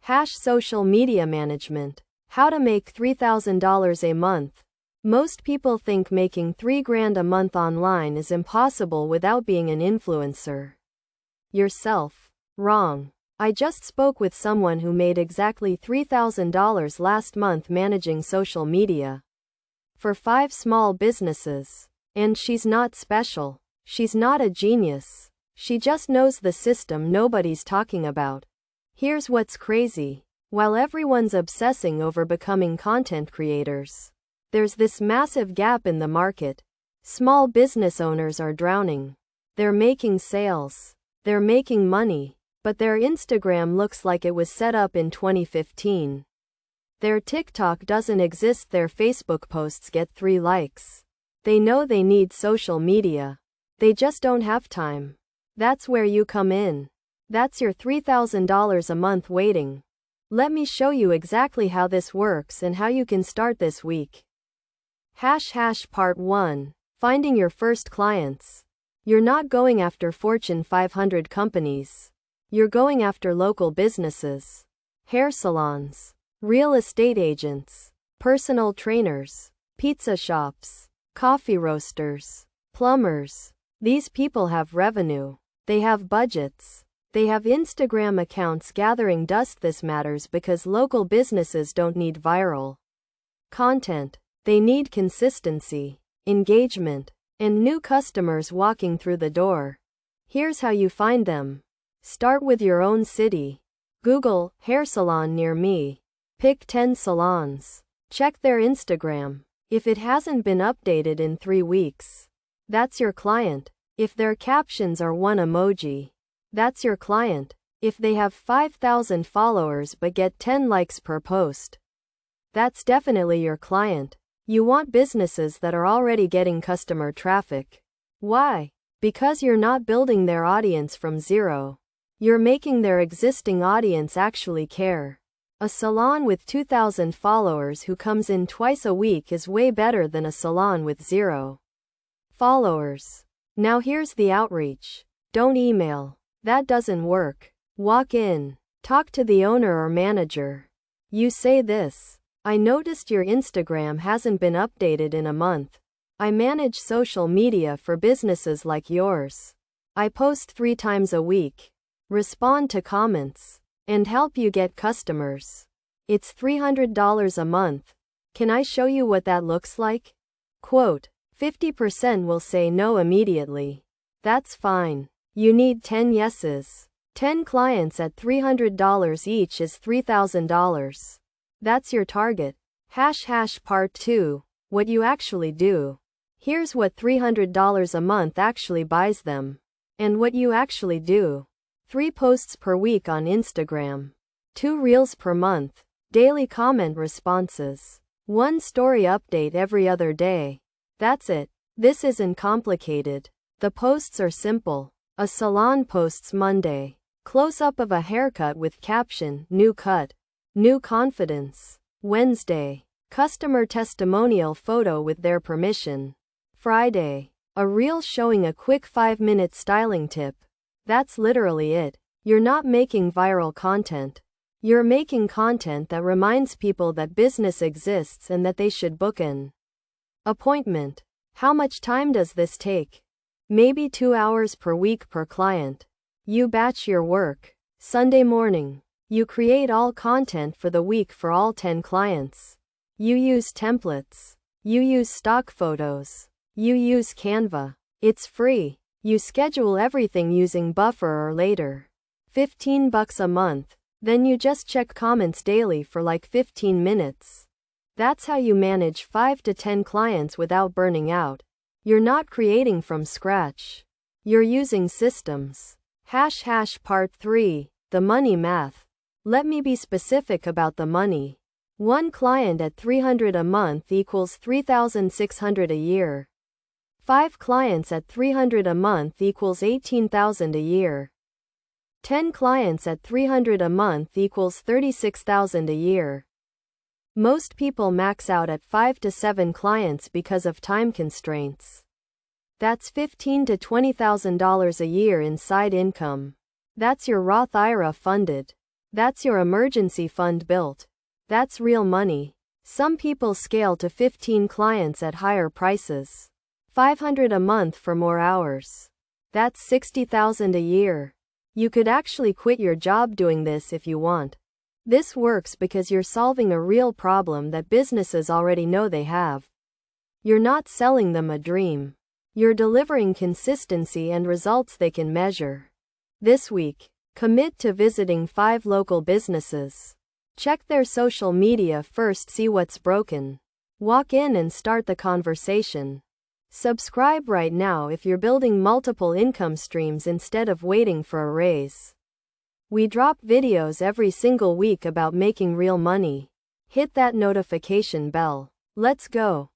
Social media management. How to make $3,000 a month. Most people think making $3,000 a month online is impossible without being an influencer yourself. Wrong. I just spoke with someone who made exactly $3,000 last month managing social media for 5 small businesses. And she's not special. She's not a genius. She just knows the system nobody's talking about. Here's what's crazy. While everyone's obsessing over becoming content creators, there's this massive gap in the market. Small business owners are drowning. They're making sales. They're making money. But their Instagram looks like it was set up in 2015. Their TikTok doesn't exist. Their Facebook posts get 3 likes. They know they need social media. They just don't have time. That's where you come in. That's your $3,000 a month waiting. Let me show you exactly how this works and how you can start this week. Part 1. Finding your first clients. You're not going after Fortune 500 companies. You're going after local businesses. Hair salons, real estate agents, personal trainers, pizza shops, coffee roasters, plumbers. These people have revenue. They have budgets. They have Instagram accounts gathering dust. This matters because local businesses don't need viral content. They need consistency, engagement, and new customers walking through the door. Here's how you find them. Start with your own city. Google hair salon near me. Pick 10 salons. Check their Instagram. If it hasn't been updated in 3 weeks, that's your client. If their captions are 1 emoji, that's your client. If they have 5,000 followers but get 10 likes per post, that's definitely your client. You want businesses that are already getting customer traffic. Why? Because you're not building their audience from zero. You're making their existing audience actually care. A salon with 2,000 followers who comes in twice a week is way better than a salon with 0 followers. Now here's the outreach. Don't email. That doesn't work. Walk in. Talk to the owner or manager. You say this. I noticed your Instagram hasn't been updated in a month. I manage social media for businesses like yours. I post 3 times a week. Respond to comments. And help you get customers. It's $300 a month. Can I show you what that looks like? Quote, 50% will say no immediately. That's fine. You need 10 yeses. 10 clients at $300 each is $3,000. That's your target. Part 2. What you actually do. Here's what $300 a month actually buys them. And what you actually do. 3 posts per week on Instagram. 2 reels per month. Daily comment responses. 1 story update every other day. That's it. This isn't complicated. The posts are simple. A salon posts Monday. Close-up of a haircut with caption, new cut. New confidence. Wednesday. Customer testimonial photo with their permission. Friday. A reel showing a quick 5-minute styling tip. That's literally it. You're not making viral content. You're making content that reminds people that business exists and that they should book an appointment. How much time does this take? Maybe 2 hours per week per client. You batch your work. Sunday morning. You create all content for the week for all 10 clients. You use templates. You use stock photos. You use Canva. It's free. You schedule everything using Buffer or Later. $15 a month. Then you just check comments daily for like 15 minutes. That's how you manage 5 to 10 clients without burning out. You're not creating from scratch. You're using systems. Part 3. The money math. Let me be specific about the money. 1 client at $300 a month equals $3,600 a year. 5 clients at $300 a month equals $18,000 a year. 10 clients at $300 a month equals $36,000 a year. Most people max out at 5 to 7 clients because of time constraints. That's $15,000 to $20,000 a year in side income. That's your Roth IRA funded. That's your emergency fund built. That's real money. Some people scale to 15 clients at higher prices. $500 a month for more hours. That's $60,000 a year. You could actually quit your job doing this if you want. This works because you're solving a real problem that businesses already know they have. You're not selling them a dream. You're delivering consistency and results they can measure. This week, commit to visiting 5 local businesses. Check their social media first, see what's broken. Walk in and start the conversation. Subscribe right now if you're building multiple income streams instead of waiting for a raise. We drop videos every single week about making real money. Hit that notification bell. Let's go.